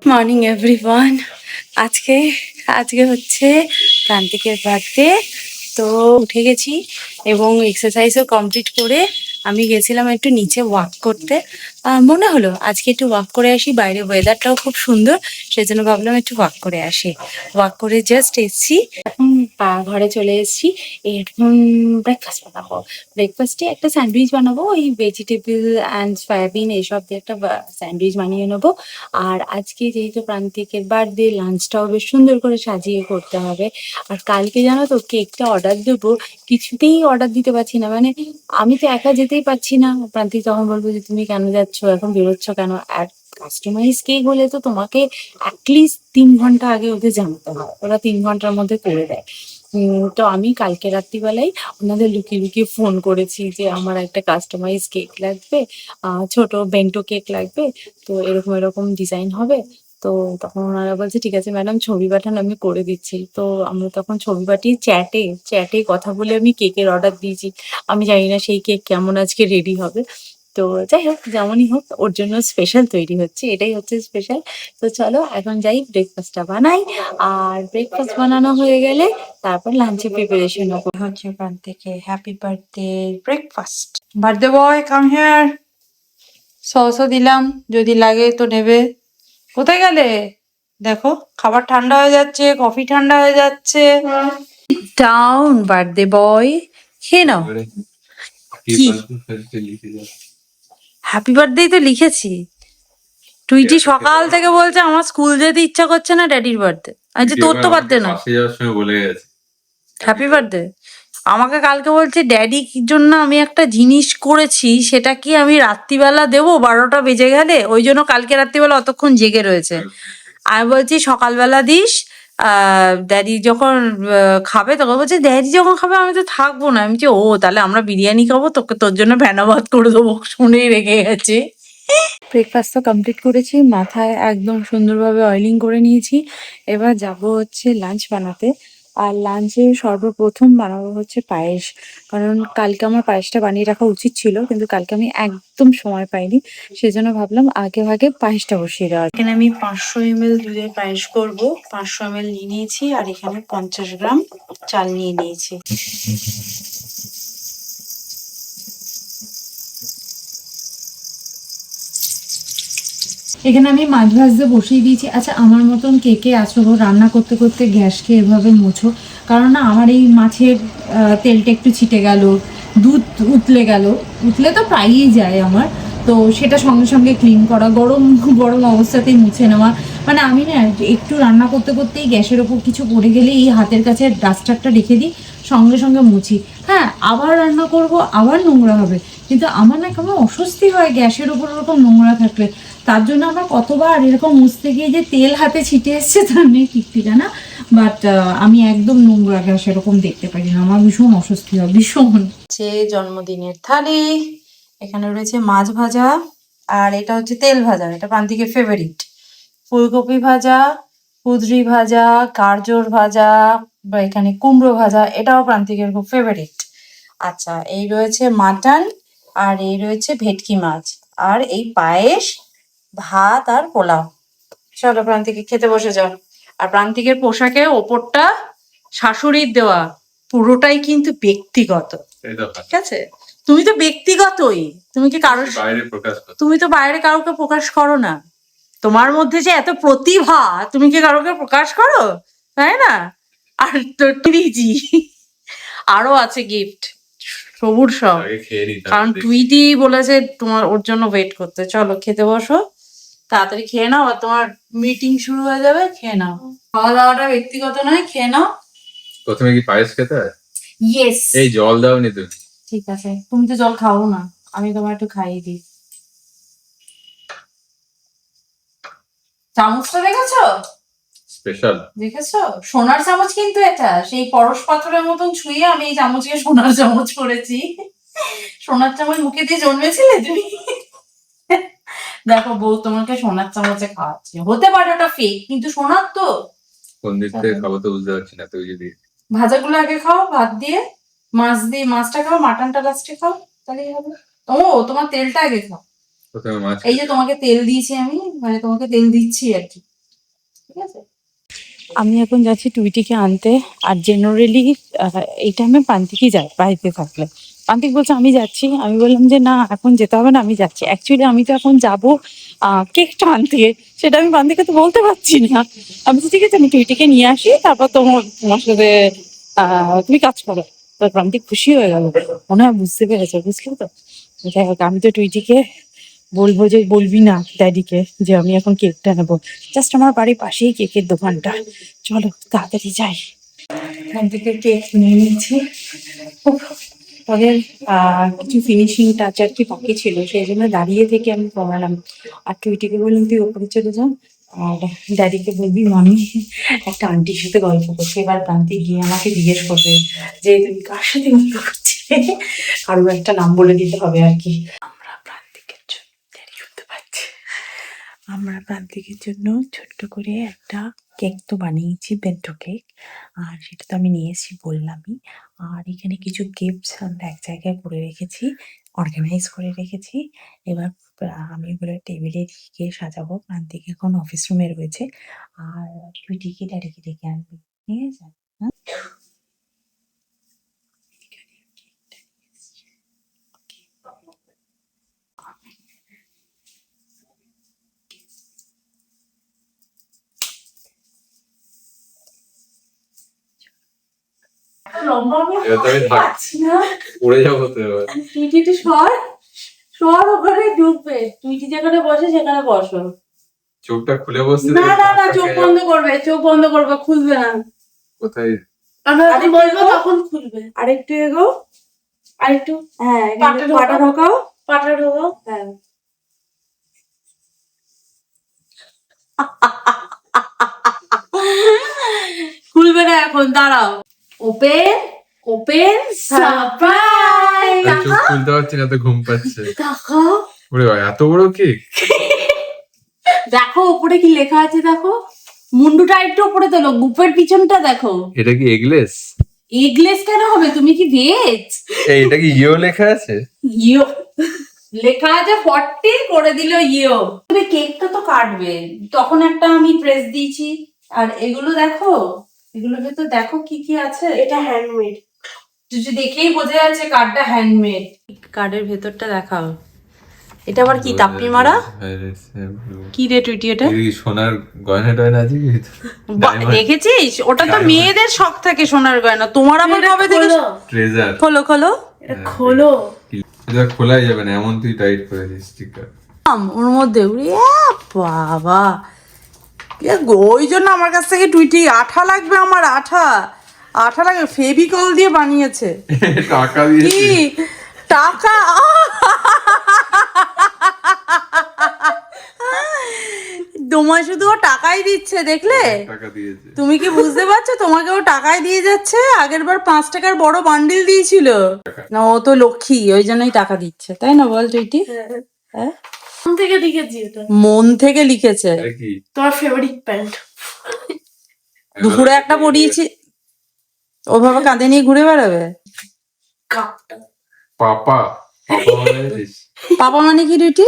Morning everyone. আজকে আজকে হচ্ছে প্রান্তিকের বার্থডে। তো উঠে গেছি এবং এক্সারসাইজও কমপ্লিট করে আমি গেছিলাম একটু নিচে ওয়াক করতে। মনে হলো আজকে একটু ওয়াক করে আসি, বাইরে ওয়েদারটাও খুব সুন্দর, সেজন্য ভাবলাম একটু ওয়াক করে আসি। ওয়াক করে জাস্ট এসছি, এখন ঘরে চলে এসেছি। এখন ব্রেকফাস্ট বানাবো। ব্রেকফাস্টে একটা স্যান্ডউইচ বানাবো, ওই ভেজিটেবল অ্যান্ড সয়াবিন এইসব দিয়ে একটা স্যান্ডউইচ বানিয়ে নেবো। আর আজকে যেহেতু প্রান্তিকের বার্থডে, লাঞ্চটাও বেশ সুন্দর করে সাজিয়ে করতে হবে। আর কালকে জানো তো কেকটা অর্ডার দেবো, কিছুতেই অর্ডার দিতে পারছি না। মানে আমি তো একা যেতেই পারছি না। প্রান্তিক তখন বলবো যে তুমি কেন যাচ্ছ, এখন বেরোচ্ছ কেন? আর কাস্টমাইজ কেক হলে তো তোমাকে অ্যাটলিস্ট 3 ঘন্টা আগে ওদের জানাতে হয়, ওরা 3 ঘন্টার মধ্যে করে দেয়। তো আমি কালকে রাত্রিবেলায় ওনাদের লুকিয়ে লুকিয়ে ফোন করেছি যে আমার একটা কাস্টমাইজ কেক লাগবে, ছোট বেন্টো কেক লাগবে, তো এরকম এরকম ডিজাইন হবে। তো তখন ওনারা বলছে ঠিক আছে ম্যাডাম ছবি পাঠান, আমি করে দিচ্ছি। তো আমরা তখন ছবি পাঠিয়ে চ্যাটে চ্যাটে কথা বলে আমি কেকের অর্ডার দিয়েছি। আমি জানি না সেই কেক কেমন আজকে রেডি হবে। তো যাই হোক, যেমনই হোক ওর জন্য স্পেশাল তৈরি হচ্ছে, এটাই হচ্ছে স্পেশাল। তো চলো এখন যাই ব্রেকফাস্টটা বানাই, আর ব্রেকফাস্ট বানানো হয়ে গেলে তারপর লাঞ্চে প্রিপারেশন হচ্ছে। ওখান থেকে happy birthday breakfast. Birthday boy come here. সসও দিলাম, যদি লাগে তো নেবে। কোথায় গেলে? দেখো খাবার ঠান্ডা হয়ে যাচ্ছে, কফি ঠান্ডা হয়ে যাচ্ছে। ডাউন বার্থডে বয়, খেয়ে নাও। কি হ্যাপি বার্থডে তো লিখেছি। টুইটি সকাল থেকে বলছে আমার স্কুল যেতে ইচ্ছা করছে না, ড্যাডির বার্থডে। আচ্ছা তোর তো বার্থডে না, হ্যাপি বার্থডে। আমাকে কালকে বলছে ড্যাডি কি জন্য আমি একটা জিনিস করেছি, সেটা কি আমি রাত্রিবেলা দেবো 12টা বেজে গেলে? ওই জন্য কালকে রাত্রিবেলা অতক্ষণ জেগে রয়েছে। আমি বলছি সকালবেলা দিস, ড্যাডি যখন খাবে তখন বলছে ড্যাডি যখন খাবে আমি তো থাকবো না। আমি বলছি ও তাহলে আমরা বিরিয়ানি খাবো, তোর জন্য ভ্যানা ভাত করে দেবো। শুনেই রেখে গেছে। ব্রেকফাস্ট তো কমপ্লিট করেছি, মাথায় একদম সুন্দরভাবে অয়েলিং করে নিয়েছি। এবার যাব হচ্ছে লাঞ্চ বানাতে। আর লাঞ্চে সর্বপ্রথম বানাবো হচ্ছে পায়েস, কারণ কালকে আমার পায়েসটা বানিয়ে রাখা উচিত ছিল, কিন্তু কালকে আমি একদম সময় পাইনি। সেজন্য ভাবলাম আগে ভাগে পায়েসটা বসিয়ে দেওয়ার। এখানে আমি 500 ml দুধের পায়েস করব। 500 ml নিয়ে নিয়েছি, আর এখানে 50 গ্রাম চাল নিয়ে নিয়েছি। এখানে আমি মাছ ভাজতে বসিয়ে দিয়েছি। আচ্ছা আমার মতন কে কে আছো গো রান্না করতে করতে গ্যাসকে এভাবে মোছো? কারণ না আমার এই মাছের তেলটা একটু ছিটে গেল, দুধ উতলে গেল, উতলে তো প্রায়ই যায় আমার, তো সেটা সঙ্গে সঙ্গে ক্লিন করা, গরম গরম অবস্থাতেই মুছে নেওয়া। মানে আমি না একটু রান্না করতে করতেই গ্যাসের ওপর কিছু পড়ে গেলে এই হাতের কাছে ডাস্টারটা রেখে দিই, সঙ্গে সঙ্গে মুছি। হ্যাঁ আবার রান্না করব, আবার নোংরা হবে, কিন্তু আমার না কেমন অস্বস্তি হয় গ্যাসের ওপর ওরকম নোংরা থাকলে। তার জন্য আমার কতবার এরকম মুছতে গিয়ে যে তেল হাতে ছিটে এসছে তার নেই ঠিক ঠিকানা। বাট আমি একদম নোংরা গ্যাস এরকম দেখতে পারি না, আমার ভীষণ অস্বস্তি হয় ভীষণ। জন্মদিনের থালি, এখানে রয়েছে মাছ ভাজা, আর এটা হচ্ছে তেল ভাজা, এটা প্রান্তিকের ফেভারিট। ফুলকপি ভাজা, কুঁদরি ভাজা, গাজর ভাজা, বা এখানে কুমড়ো ভাজা, এটাও প্রান্তিকের খুব ফেভারিট। আচ্ছা এই রয়েছে মাটন, আর এই রয়েছে ভেটকি মাছ, আর এই পায়েস, ভাত আর পোলাও। চলো প্রান্তিকে খেতে বসে যাও। আর প্রান্তিকের পোশাকের ওপরটা শাশুড়ির দেওয়া, পুরোটাই কিন্তু ব্যক্তিগত, ঠিক আছে? তুমি তো ব্যক্তিগতই, তুমি কি কারো তুমি তো বাইরে কাউকে প্রকাশ করো না। তোমার মধ্যে যে এত প্রতিভা, তুমি কি কারোকে প্রকাশ করো, তাই না? আর টুইটি আরো আছে গিফট, সবুর সব, কারণ টুইটি বলেছে তোমার ওর জন্য ওয়েট করতে। চলো খেতে বসো, তাড়াতাড়ি খেয়ে নাও, আর তোমার মিটিং শুরু হয়ে যাবে। খেয়ে নাও, খাওয়া দাওয়াটা ব্যক্তিগত নয়, খেয়ে নাও। প্রথমে কি পায়েস খেতে হয়? ইয়েস। এই জল দাওনি তুমি? ঠিক আছে, তুমি তো জল খাও না, আমি তোমার একটু খাইয়ে দিই। চামচটা দেখেছো? স্পেশাল দেখেছো? সোনার চামচ কিন্তু এটা, সেই পরশ পাথরের মতন ছুঁয়ে আমি এই চামচকে সোনার চামচ করেছি। সোনার চামচ মুখে দিয়ে জন্মেছিলে তুমি? দেখো বউ তোমাকে সোনার চামচে খাওয়াচ্ছে, হতে পারে ওটা ফেক, কিন্তু সোনার তো। কোন দিক থেকে খাবো তো বুঝতে পারছি না। তুই যদি ভাজাগুলো আগে খাও, ভাত দিয়ে, মাছ দিয়ে, মাছটা খাও, মাটনটা লাস্টে খাও, তাহলেই হবে। ও তোমার তেলটা আগে খাও। প্রথমে মাছ, এই যে তোমাকে তেল দিয়েছি আমি, মানে তোমাকে তেল দিচ্ছি আর কি। আছে। আমি এখন যাচ্ছি টুইটিকে আনতে। আর জেনারেলি এই টাইমে প্রান্তিকই যায় বাড়িতে থাকলে। প্রান্তিক বলছে আমি যাচ্ছি, আমি বললাম যে না এখন যেতে হবে না, আমি যাচ্ছি। অ্যাকচুয়ালি আমি তো এখন যাবো কেকটা আনতে, সেটা আমি প্রান্তিককে তো বলতে পারছি না। আমি বলছি, ঠিক আছে আমি টুইটিকে নিয়ে আসি, তারপর তোমার সাথে তুমি কাজ করো। তো প্রান্তিক খুশি হয়ে গেল, মনে হয় বুঝতে পেরেছে, বুঝলি তো। যাই হোক, আমি তো টুইটিকে বলবো যে বলবি না ড্যাডিকে যে আমি এখন কেকটা নেবো। জাস্ট আমার বাড়ির পাশেই কেকের দোকানটা, চলো তাড়াতাড়ি যাই। এখান থেকে কেক নিয়ে নিচ্ছি। উফ, ওদের কিছু ফিনিশিং টাচ আর কি বাকি ছিল, সেই জন্য দাঁড়িয়ে থেকে আমি করালাম। আর টুইটিকে বললাম তুই ওপরে চলে যা, আর ড্যাডিকে বলবি মামি একটা আন্টির সাথে গল্প করছে। এবার প্রান্তে গিয়ে আমাকে জিজ্ঞেস করবে যে তুমি কার সাথে গল্প করছে, কারো একটা নাম বলে দিতে হবে আর কি। আমরা প্রান্তিকের জন্য দেরি করতে পারছি। আমরা প্রান্তিকের জন্য ছোট্ট করে একটা কেক তো বানিয়েছি, বেন্টো কেক। আর সেটা তো আমি নিয়ে এসেছি বললামই। আর এখানে কিছু গিফটস আমরা এক জায়গায় করে রেখেছি, অর্গানাইজ করে রেখেছি। এবার আমি ওগুলো টেবিলে রেখে সাজাবো। প্রান্তিক এখন অফিস রুমে রয়েছে, আর তুই ডেকে ড্যাডিকে ডেকে আনবি, ঠিক আছে? হ্যাঁ? লম্বা আমি এবার তো আমি পাচ্ছি না। উড়ে যাবো তো এবার। তুই একটু সর ওখানে ঢুকবে। তুই যেখানে বসে সেখানে বসো। চোখটা খুলে বসতে না না না, চোখ বন্ধ করবে, চোখ বন্ধ করবে, খুলবে না। কোথায়? আমি বলবো তখন খুলবে। আরেকটু এগো, আরেকটু, হ্যাঁ পাটা ঢোকাও, পাটা ঢোকাও, হ্যাঁ। খুলবে না এখন, দাঁড়াও। Open open surprise. আর চোখ খুলতে পারছি না, তো ঘুম পাচ্ছে। দেখাও, ওরে ভাই, এত বড় কেক! দেখো উপরে কি লেখা আছে, দেখো। মুন্ডুটা একটু উপরে তোলো, গুপের পিছনটা দেখো। এটা কি এগলেস? এগলেস কেন হবে, তুমি কি ভেজ? এটা কি ইও লেখা আছে? ইয়ো লেখা আছে 40, করে দিল ইয়ো। তুমি কেকটা তো কাটবে, তখন একটা আমি প্রেস দিয়েছি। আর এগুলো দেখো, এগুলোর ভেতর দেখো কি কি আছে। এটা হ্যান্ডমেড, তুই দেখেই বোঝা যাচ্ছে কার্ডটা হ্যান্ডমেড। কার্ডের ভেতরটা দেখাও। এটা আবার কি তাপ্পি মারা? কি রে টুইটি এটা? সোনার গয়না টয়না আছে কি? দেখেছিস, ওটা তো মেয়েদের শখ থাকে সোনার গয়না, তোমার আবার কবে থেকে? ট্রেজার। খোলো খোলো, খোলো। এটা খোলাই যাবে না, এমন তুই টাইট করে দিস স্টিকার ওর মধ্যে উড়ে বাবা, ওই জন্য আমার কাছ থেকে টুইটি আঠা লাগবে, আমার আঠা লাগবে, ফেভিকল দিয়ে বানিয়েছে। টাকা কি দিয়েছে? টাকা? তোমায় শুধু ও টাকাই দিচ্ছে, দেখলে? টাকা দিয়েছে। তুমি কি বুঝতে পারছো, তোমাকে ও টাকাই দিয়ে যাচ্ছে। আগের বার 5 টাকার বড় বান্ডিল দিয়েছিল না, ও তো লক্ষ্মী, ওই জন্যই টাকা দিচ্ছে, তাই না বল টুইটি? হ্যাঁ, মন থেকে লিখেছি এটা। মন থেকে লিখেছে। এটা কি? তোমার ফেভারিট প্যান্ট। দুপুরে একটা পরিয়েছি, ওভাবে কাঁধে নিয়ে ঘুরে বেড়াবে। কাপটা পাপা পাপা মানে দিস? পাপা মানে কি টুইটি?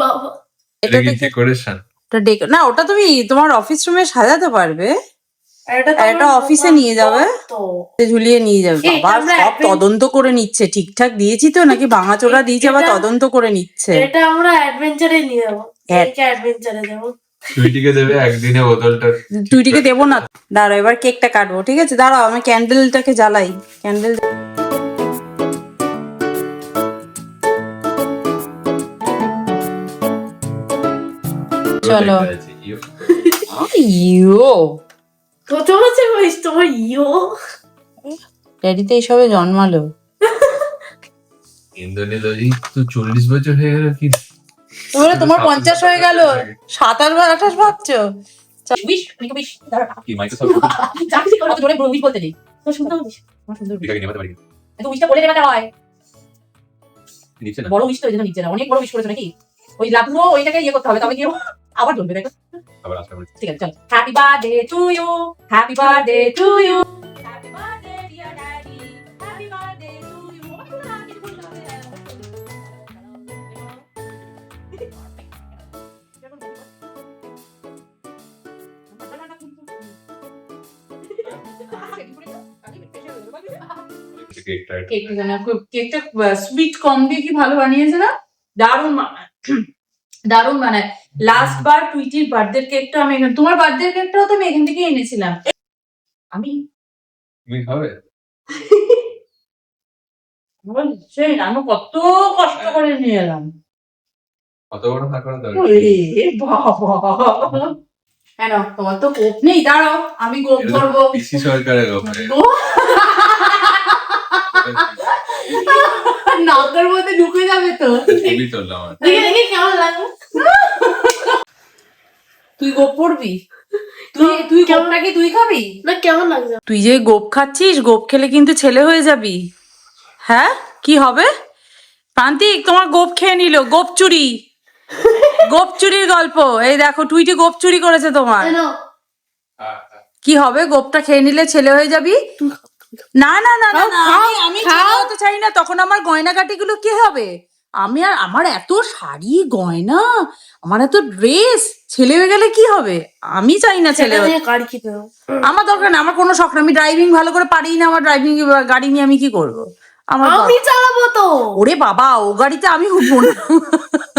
বাবা। এটা কি থেকে ডেকোরেশন? না, ওটা তুমি তোমার অফিস রুমে সাজাতে পারবে, এটা অফিসে নিয়ে যাবে, ঝুলিয়ে নিয়ে যাবে। বাবা সব তদন্ত করে নিচ্ছে, ঠিকঠাক দিয়েছি তো নাকি ভাঙাচোরা দিয়েছে, আবার তদন্ত করে নিচ্ছে। এটা আমরা অ্যাডভেঞ্চারে নিয়ে যাবো, অ্যাডভেঞ্চারে যাবো। টুইটিকে দেবে একদিনে বোতলটা। টুইটিকে দেবো না, দাঁড়াও এবার কেকটা কাটবো, ঠিক আছে? দাঁড়াও আমি ক্যান্ডেলটাকে জ্বালাই, ক্যান্ডেল। চলো। ইয়ো কত বছর বয়স তোমার? ইয়ো ড্যাডি তো এইসবে জন্মালো। ইন্দোনেশিয়া তো 40 বছর হয়ে গেল কি? এবারে তোমার 50 হয়ে গেল, 27 বা 28 ভাবছো? কি মাইক্রোসফট বলতে নেই, সুন্দর। এটাকে নেভাতে পারি এত উইশটা বলে নেওয়াটা হয়। নিচে না? বড় উইশ তো এই জন্য নিচ্ছে না, অনেক বড় উইশ করেছো নাকি? ওই লাভলো ওইটাকে ইয়ে করতে হবে, তবে কি আবার জ্বলবে, দেখো। আবার আসতে পারি। ঠিক আছে চলো। Happy birthday to you, happy birthday to you, happy birthday dear daddy, happy birthday to you. কেকটা কেকটা সুইট কম দিয়ে কি ভালো বানিয়েছে না? দারুণ বানায়, দারুণ বানায়। লাস্ট বার টুইটির বার্থডে কেকটা আমি তোমার বার্থডে কেকটাও তো আমি এখান থেকে এনেছিলাম। আমি তুমি খাবে? সেই আমি কত কষ্ট করে নিয়ে এলাম। কত বড় থাকা দরকার? ওরে বাবা, কেন তোমার তো গোপ নেই? দাঁড়াও আমি গোপ ধরবো। পিসি সরকারের ব্যাপারে নাকের মধ্যে ঢুকে যাবে তো। ছবি তুললাম আর দেখে দেখে কেমন লাগে? তুই গোপ পড়বি? তুই গোপটা কি তুই খাবি? না কেমন লাগছে? তুই যে গোপ খাচ্ছিস, গোপ খেলে কিন্তু ছেলে হয়ে যাবি। হ্যাঁ, কি হবে? প্রান্তিক তোমার গোপ খেয়ে নিল, গোপ চুরি, গোপ চুরির গল্প। এই দেখো টুইটি গোপ চুরি করেছে তোমার। কেন? কি হবে? গোপটা খেয়ে নিলে ছেলে হয়ে যাবি? না না না না, আমি ছেলে হতে চাই না। তখন আমার গয়নাগাটি গুলো কি হবে? আমার এত শাড়ি গয়না, আমার এত ড্রেস, ছেলে হয়ে গেলে কি হবে? আমি চাই না ছেলে হতে। গাড়ি খেতে হবে। আমার দরকার না, আমার কোনো শখ না। আমি ড্রাইভিং ভালো করে পারি না, আমার ড্রাইভিং গাড়ি নিয়ে আমি কি করব? আমার আমি চালাবো তো। ওরে বাবা, ও গাড়িতে আমি উঠবো না।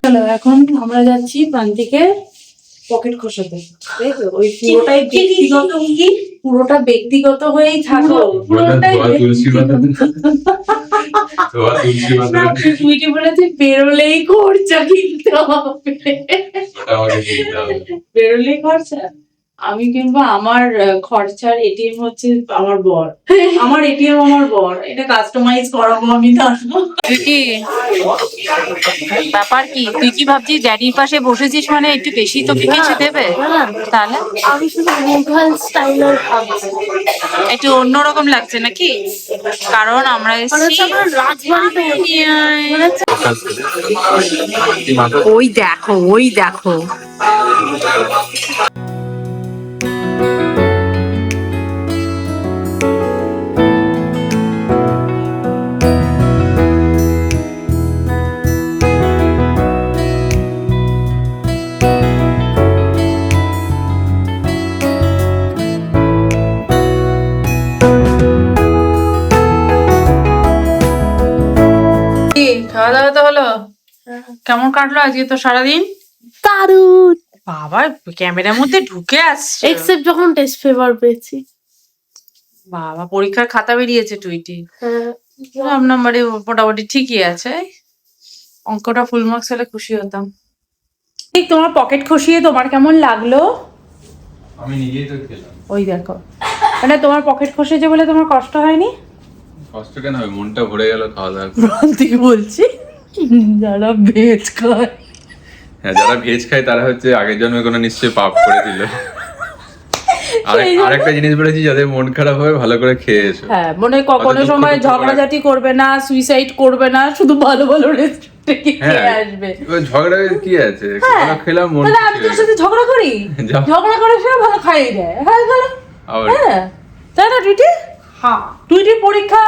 চলো এখন আমরা যাচ্ছি প্রান্তিকের পকেট খসাতে। ওই পুরোটাই ব্যক্তিগত, পুরোটা ব্যক্তিগত হয়েই থাকো। পুরোটাই তুলসী পাতা তুলসী পাতা টুইটি বলেছে বেরোলেই খরচা কিনতে হবে, আমাকে দিতে হবে। বেরোলেই খরচা। আমি কিংবা আমার খরচার এটিএম হচ্ছে আমার বর, আমার এটিএম আমার বর। এটা কাস্টমাইজ করাবো আমি। তুই কি ব্যাপার কি? তুই কি ভাবছিস ড্যাডির পাশে বসেছিস মানে একটু বেশি তোকে কিছু দেবে? তাহলে আমি শুধু মুঘল স্টাইলের ভাবছি। একটু অন্যরকম লাগছে নাকি? কারণ আমরা এসেছি ওই দেখো, ওই দেখো। খাওয়া দাওয়া তো হলো? কেমন কাটলো আজকে তো সারাদিন? দারুণ। বাবা ক্যামেরার মধ্যে ঢুকে আসছে। এক্সেপ্ট যখন টেস্ট পেপার পেয়েছি। বাবা পরীক্ষার খাতা বেরিয়েছে টুইটি। হ্যাঁ, সব নাম্বারে মোটামুটি ঠিকই আছে। অঙ্কটা ফুল মার্কস হলে খুশি হতাম। ঠিক তোমার পকেট খসিয়ে তোমার কেমন লাগলো? আমি নিজেই তো খেলাম। ওই দেখো, মানে তোমার পকেট খসেছে বলে তোমার কষ্ট হয়নি? কষ্ট কেন হবে? মনটা ভরে গেল খাওয়া দাওয়া করে। প্রান্তিক বলছি যারা ভেজ খায়, হ্যাঁ যারা ভেজ খায় তারা হচ্ছে আগের জন্মে কোনো নিশ্চয়ই পাপ করে দিল। আরেকটা জিনিস বলেছি, যাদের মন খারাপ হবে ভালো করে খেয়ে এসো। হ্যাঁ মনে কোনো সময় ঝগড়াঝাটি করবে না, সুইসাইড করবে না, শুধু ভালো ভালো রেস্টুরেন্টে খেয়ে আসবে। ঝগড়া কি আছে? খেলাম মন। তাহলে আমি তোর সাথে ঝগড়া করি? ঝগড়া করে সে ভালো খাইয়ে দেয়। হ্যাঁ ভালো, হ্যাঁ তাই না টুইটি? হ্যাঁ টুইটির পরীক্ষা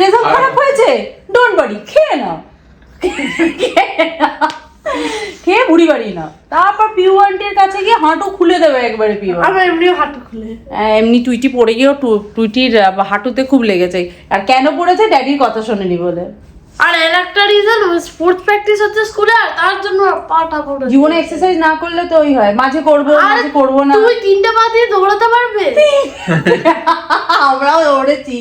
রেজাল্ট খারাপ হয়েছে, ডোন্ট ওয়ারি, খেয়ে নাও, খেয়ে বুড়ি বাড়ি না। তারপর পিউ আন্টির কাছে গিয়ে হাঁটু খুলে দেবে একবারে। পিউ আমার এমনিও হাঁটু খুলে। এমনি টুইটি পড়ে গিয়েও টুইটির হাঁটুতে খুব লেগেছে। আর কেন পড়েছে? ড্যাডির কথা শোনেনি বলে। আর এর একটা রিজন, স্পোর্টস প্র্যাকটিস হচ্ছে স্কুলে, আর তার জন্য পাটা পড়ে। জীবনে এক্সারসাইজ না করলে তো ওই হয়, মাঝে করবো মাঝে করবো না। তুই 3টে পা দিয়ে দৌড়াতে পারবে? আমরাও দৌড়েছি।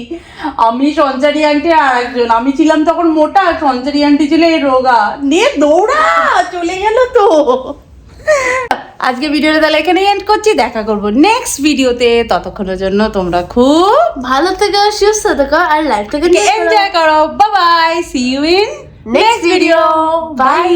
আমি সঞ্চারী আন্টি আর একজন, আমি ছিলাম তখন মোটা, আর সঞ্চারী আন্টি ছিল এই রোগা। নিয়ে দৌড়া চলে গেল তো। আজকে ভিডিওটা তাহলে এখানেই এন্ড করছি। দেখা করবো নেক্সট ভিডিওতে। ততক্ষণের জন্য তোমরা খুব ভালো থেকো, সুস্থ থেকো, আর লাইফ থেকে এনজয় করো। Bye bye, see you in next video. By.